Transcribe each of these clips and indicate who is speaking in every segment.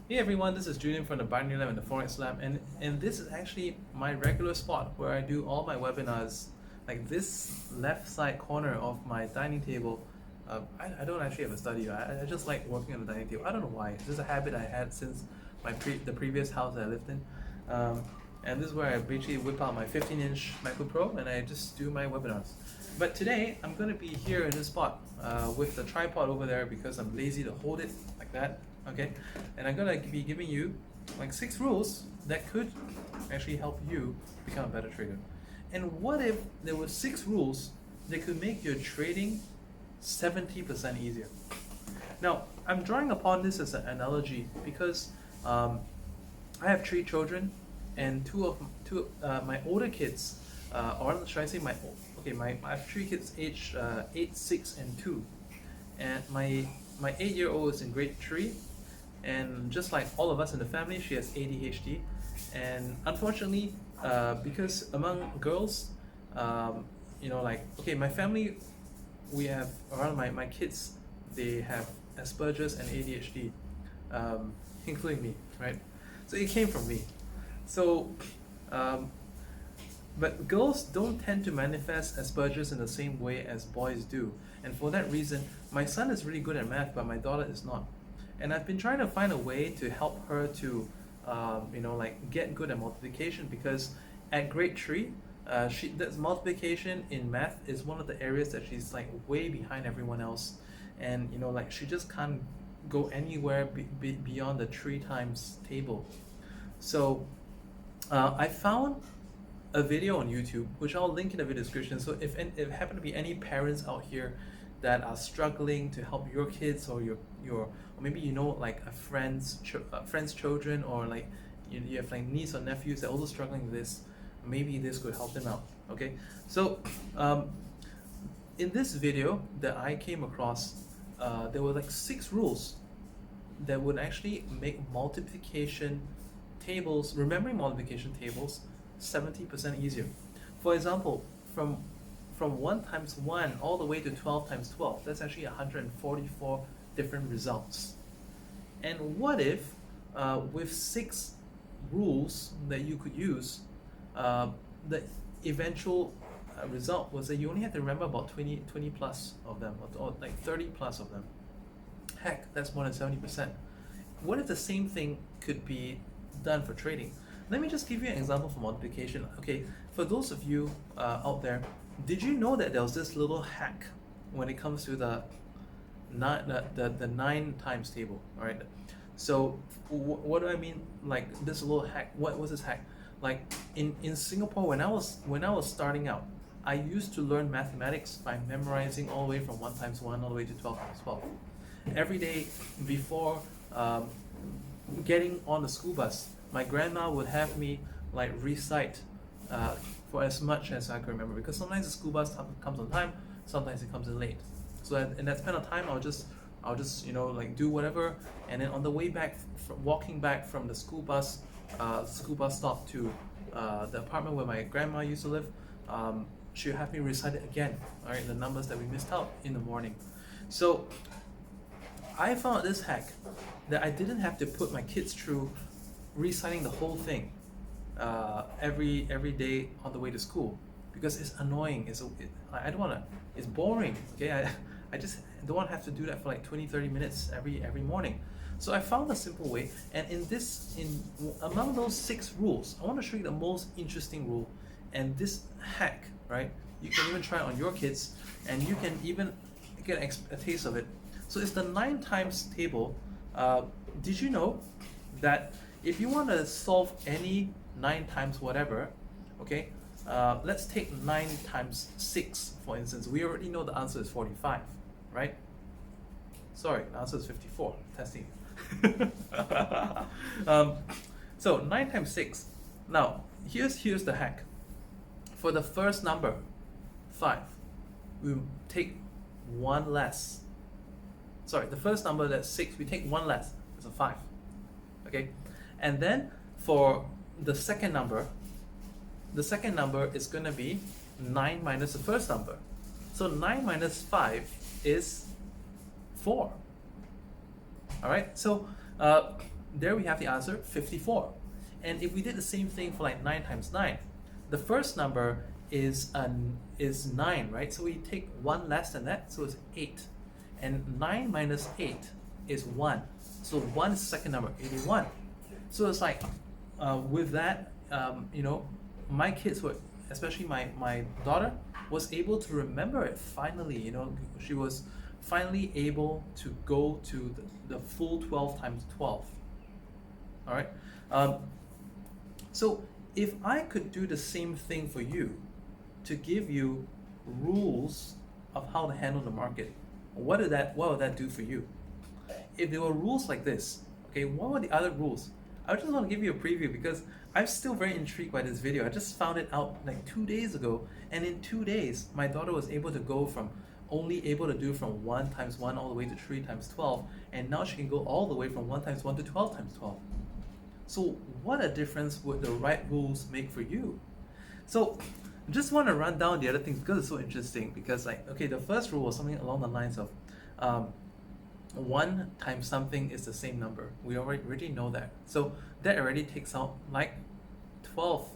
Speaker 1: Hey everyone, this is Julian from the Binary Lab and the Forex Lab, and this is actually my regular spot where I do all my webinars. Like this left side corner of my dining table, I don't actually have a studio. I just like working on the dining table. I don't know why. It's just a habit I had since the previous house that I lived in. And this is where I basically whip out my 15-inch MacBook Pro and I just do my webinars. But today I'm going to be here in this spot with the tripod over there because I'm lazy to hold it like that. Okay, and I'm gonna be giving you like 6 rules that could actually help you become a better trader. And what if there were 6 rules that could make your trading 70% easier? Now, I'm drawing upon this as an analogy because I have 3 children, and two my older kids, or should I say I have 3 kids aged 8, 6, and 2, and my 8-year-old is in grade 3. And just like all of us in the family, she has ADHD. And unfortunately, because among girls, my family, we have around my kids, they have Asperger's and ADHD, including me, right? So it came from me. So, but girls don't tend to manifest Asperger's in the same way as boys do. And for that reason, my son is really good at math, but my daughter is not. And I've been trying to find a way to help her to, get good at multiplication, because at grade 3, that's multiplication in math is one of the areas that she's like way behind everyone else, and she just can't go anywhere beyond the 3 times table. So I found a video on YouTube, which I'll link in the video description. So if happen to be any parents out here that are struggling to help your kids, or or maybe like a friend's children, or like you have like niece or nephews that are also struggling with this, maybe this could help them out. Okay, so in this video that I came across, there were like 6 rules that would actually make multiplication tables, remembering multiplication tables, 70% easier. For example, from 1 times 1 all the way to 12 times 12, that's actually 144 different results. And what if with 6 rules that you could use, the eventual result was that you only have to remember about 20 plus of them, or like 30 plus of them. Heck, that's more than 70%. What if the same thing could be done for trading? Let me just give you an example for multiplication. Okay, for those of you out there, did you know that there was this little hack when it comes to the 9 times table? All right. So what do I mean? Like this little hack. What was this hack? Like in Singapore, when I was starting out, I used to learn mathematics by memorizing all the way from 1 times 1 all the way to 12 times 12. Every day before getting on the school bus, my grandma would have me like recite for as much as I can remember, because sometimes the school bus comes on time, sometimes it comes in late. So in that span of time, I'll just do whatever, and then on the way back, walking back from the school bus stop to the apartment where my grandma used to live, she'll have me recite it again, all right, the numbers that we missed out in the morning. So I found this hack that I didn't have to put my kids through reciting the whole thing every day on the way to school, because it's annoying. I don't want to. It's boring. Okay, I just don't want to have to do that for like 20-30 minutes every morning. So I found a simple way, and among those 6 rules, I want to show you the most interesting rule, and this hack, right? You can even try it on your kids, and you can even get a taste of it. So it's the 9 times table. Did you know that if you want to solve any 9 times whatever, okay, let's take 9 times 6, for instance. We already know the answer is 45, right? Sorry, the answer is 54. Testing. So 9 times 6. Now, here's the hack. For the first number, 5, we take 1 less. Sorry, the first number, that's 6, we take 1 less. It's a 5. Okay? And then for the second number is going to be 9 minus the first number. So 9 minus 5 is 4. All right, so there we have the answer, 54. And if we did the same thing for like 9 times 9, the first number is 9, right? So we take 1 less than that, so it's 8. And 9 minus 8 is 1. So 1 is the second number, 81. So it's like, with that, you know, my kids were, especially my daughter, was able to remember it finally. You know, she was finally able to go to the full 12 times 12. All right. So if I could do the same thing for you, to give you rules of how to handle the market, what would that do for you? If there were rules like this, okay, what were the other rules? I just want to give you a preview because I'm still very intrigued by this video. I just found it out like 2 days ago, and in 2 days, my daughter was able to go from only able to do from 1 times 1 all the way to 3 times 12, and now she can go all the way from 1 times 1 to 12 times 12. So what a difference would the right rules make for you? So just want to run down the other things because it's so interesting. Because like, okay, the first rule was something along the lines of 1 times something is the same number. We already know that. So that already takes out like 12.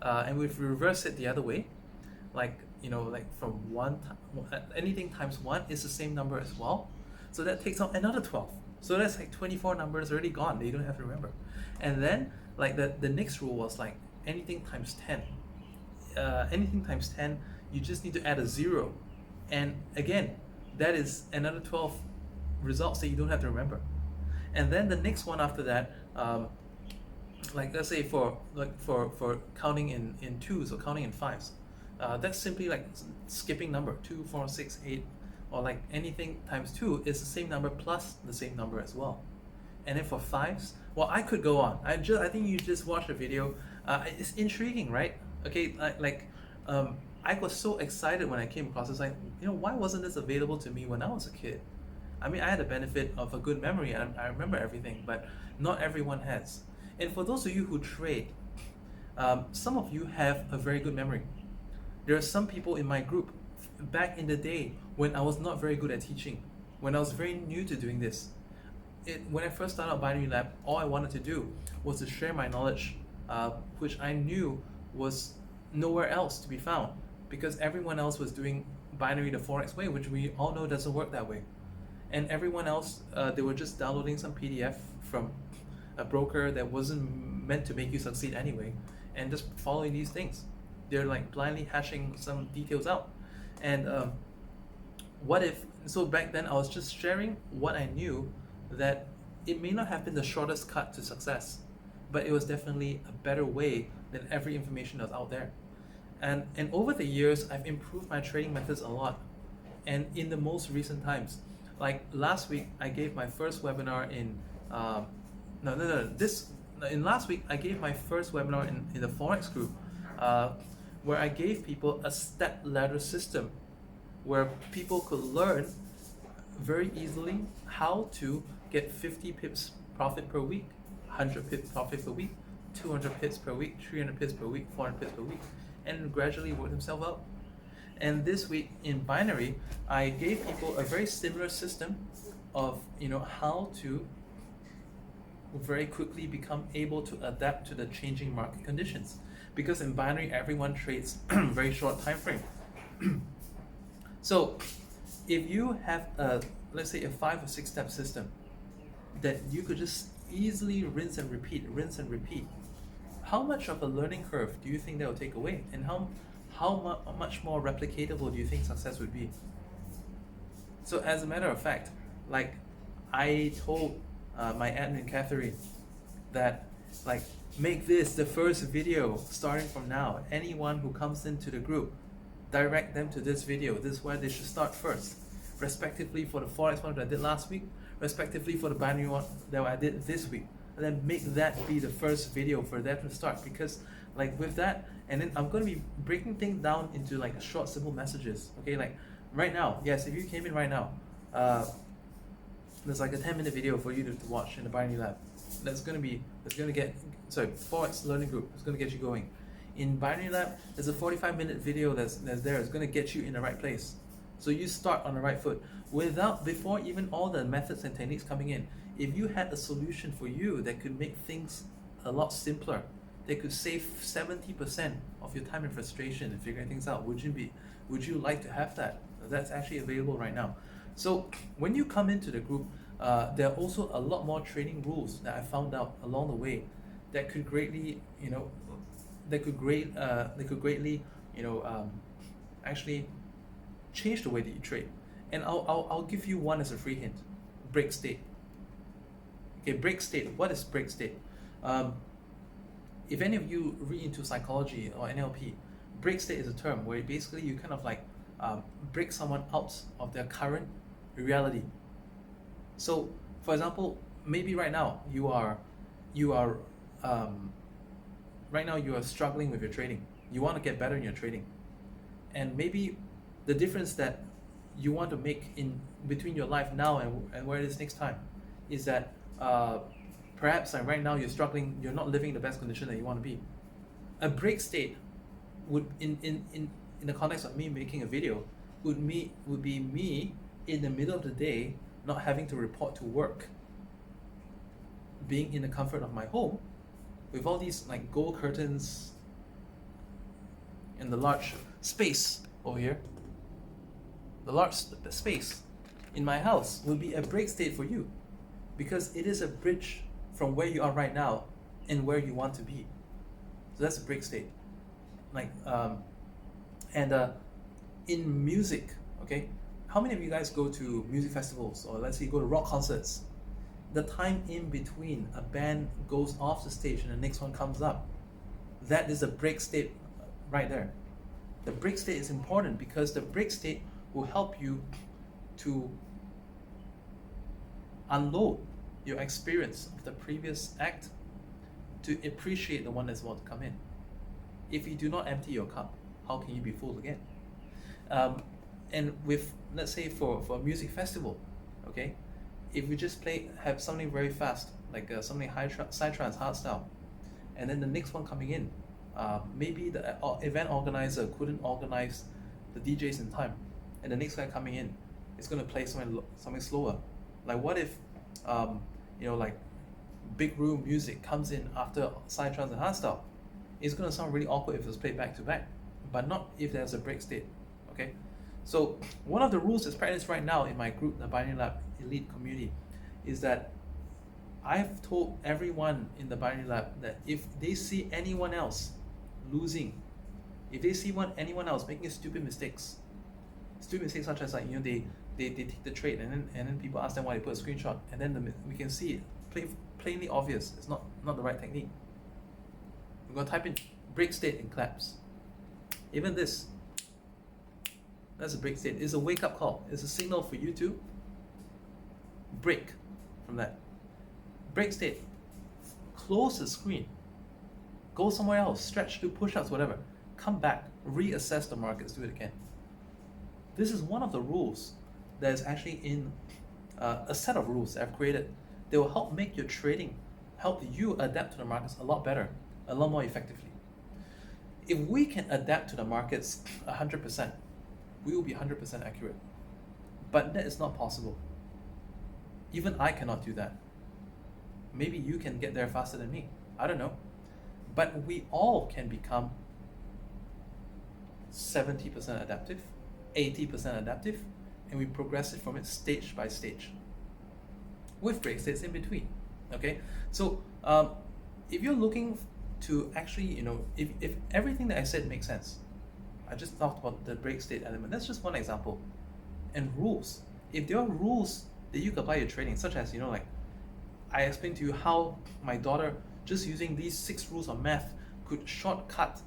Speaker 1: And if we reverse it the other way, like, you know, like from anything times 1 is the same number as well. So that takes out another 12. So that's like 24 numbers already gone that you don't have to remember. And then like the next rule was like anything times 10. Anything times 10, you just need to add a 0. And again, that is another 12 results that you don't have to remember. And then the next one after that, like let's say for counting in 2s or counting in 5s, that's simply like skipping number 2, 4, 6, 8, or like anything times 2 is the same number plus the same number as well. And then for 5s, well, I could go on. I think you just watched the video. It's intriguing, right? Okay, I was so excited when I came across. It's like, you know, why wasn't this available to me when I was a kid? I mean, I had the benefit of a good memory and I remember everything, but not everyone has. And for those of you who trade, some of you have a very good memory. There are some people in my group back in the day when I was not very good at teaching, when I was very new to doing this. When I first started out Binary Lab, all I wanted to do was to share my knowledge, which I knew was nowhere else to be found because everyone else was doing binary the Forex way, which we all know doesn't work that way. And everyone else, they were just downloading some PDF from a broker that wasn't meant to make you succeed anyway, and just following these things. They're like blindly hashing some details out. And so back then I was just sharing what I knew, that it may not have been the shortest cut to success, but it was definitely a better way than every information that's out there. And over the years, I've improved my trading methods a lot. And in the most recent times, like last week, I gave my first webinar in, last week, I gave my first webinar in the Forex group, where I gave people a step ladder system where people could learn very easily how to get 50 pips profit per week, 100 pips profit per week, 200 pips per week, 300 pips per week, 400 pips per week, and gradually work themselves out. And this week in binary, I gave people a very similar system of, you know, how to very quickly become able to adapt to the changing market conditions. Because in binary, everyone trades very short time frame. So if you have let's say a 5 or 6 step system that you could just easily rinse and repeat, how much of a learning curve do you think that will take away? And how much more replicatable do you think success would be? So as a matter of fact, like I told my admin Catherine that, like, make this the first video starting from now. Anyone who comes into the group, direct them to this video. This is where they should start first, respectively for the Forex one that I did last week, respectively for the binary one that I did this week. And then make that be the first video for them to start, because like with that, and then I'm going to be breaking things down into like short, simple messages. Okay, like right now, yes, if you came in right now, there's like a 10-minute video for you to watch in the binary lab. Forex learning group. It's going to get you going. In binary lab, there's a 45-minute video that's there. It's going to get you in the right place. So you start on the right foot before even all the methods and techniques coming in. if you had a solution for you that could make things a lot simpler, that could save 70% of your time and frustration in figuring things out, would you like to have that? That's actually available right now. So when you come into the group, there are also a lot more training rules that I found out along the way that could greatly, actually change the way that you trade. And I'll give you one as a free hint: break state. Okay, break state. What is break state? If any of you read into psychology or NLP, break state is a term where basically you kind of like break someone out of their current reality. So, for example, maybe right now you are struggling with your trading. You want to get better in your trading, and maybe the difference that you want to make in between your life now and where it is next time is that perhaps right now you're struggling, you're not living in the best condition that you want to be. A break state would in the context of me making a video would be me in the middle of the day not having to report to work, being in the comfort of my home with all these like gold curtains and the large space over here. The large space in my house will be a break state for you, because it is a bridge from where you are right now and where you want to be. So that's a break state. Like in music, okay, how many of you guys go to music festivals, or let's say you go to rock concerts? The time in between a band goes off the stage and the next one comes up, that is a break state right there. The break state is important because the break state will help you to unload your experience of the previous act to appreciate the one that's about to come in. If you do not empty your cup, how can you be full again? And with, let's say for a music festival, okay, if we just have something very fast, like something psytrance, hardstyle, and then the next one coming in, maybe the event organizer couldn't organize the DJs in time, and the next guy coming in is going to play something slower. Like what if, like big room music comes in after psytrance and hardstyle? It's going to sound really awkward if it was played back to back, but not if there's a break state. Okay, so one of the rules that's practiced right now in my group, the Binary Lab Elite community, is that I've told everyone in the Binary Lab that if they see anyone else losing, if they see anyone else making stupid mistakes such as like they take the trade and then people ask them why, they put a screenshot, and then we can see it plainly obvious it's not the right technique. We're going to type in break state in claps. Even this, that's a break state. It's a wake-up call. It's a signal for you to break from that. Break state. Close the screen. Go somewhere else. Stretch, do push-ups, whatever. Come back. Reassess the markets. Do it again. This is one of the rules that is actually in a set of rules that I've created. They will help make your trading, help you adapt to the markets a lot better, a lot more effectively. If we can adapt to the markets 100%, we will be 100% accurate. But that is not possible. Even I cannot do that. Maybe you can get there faster than me. I don't know. But we all can become 70% adaptive, 80% adaptive, and we progress it from it stage by stage, with break states in between. Okay, so if you're looking to actually, if everything that I said makes sense, I just talked about the break state element. That's just one example. And rules. If there are rules that you can apply to trading, such as, like I explained to you how my daughter, just using these 6 rules of math, could shortcut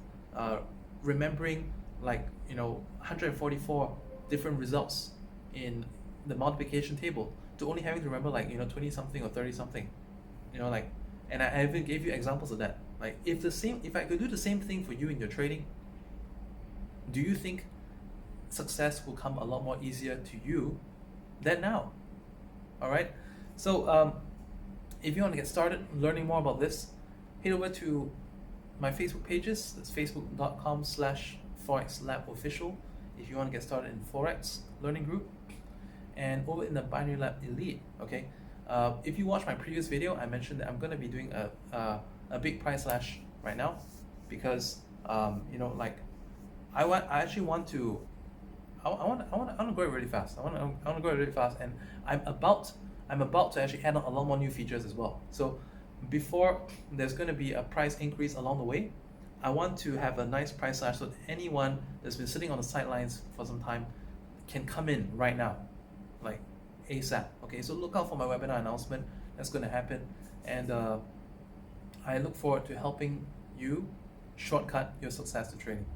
Speaker 1: remembering 144 different results in the multiplication table to only having to remember 20 something or 30 something. And I even gave you examples of that. If I could do the same thing for you in your trading, do you think success will come a lot more easier to you than now? All right. So if you want to get started learning more about this, head over to my Facebook pages. That's facebook.com/ForexLabOfficial if you want to get started in Forex learning group, and over in the Binary Lab Elite. Okay, If you watch my previous video, I mentioned that I'm going to be doing a big price slash right now because like I actually want to I want to grow it really fast. I want to grow it really fast, and I'm about to actually add on a lot more new features as well. So before there's going to be a price increase along the way, I want to have a nice price slash so that anyone that's been sitting on the sidelines for some time can come in right now, like ASAP. Okay, so look out for my webinar announcement. That's going to happen, and I look forward to helping you shortcut your success to trading.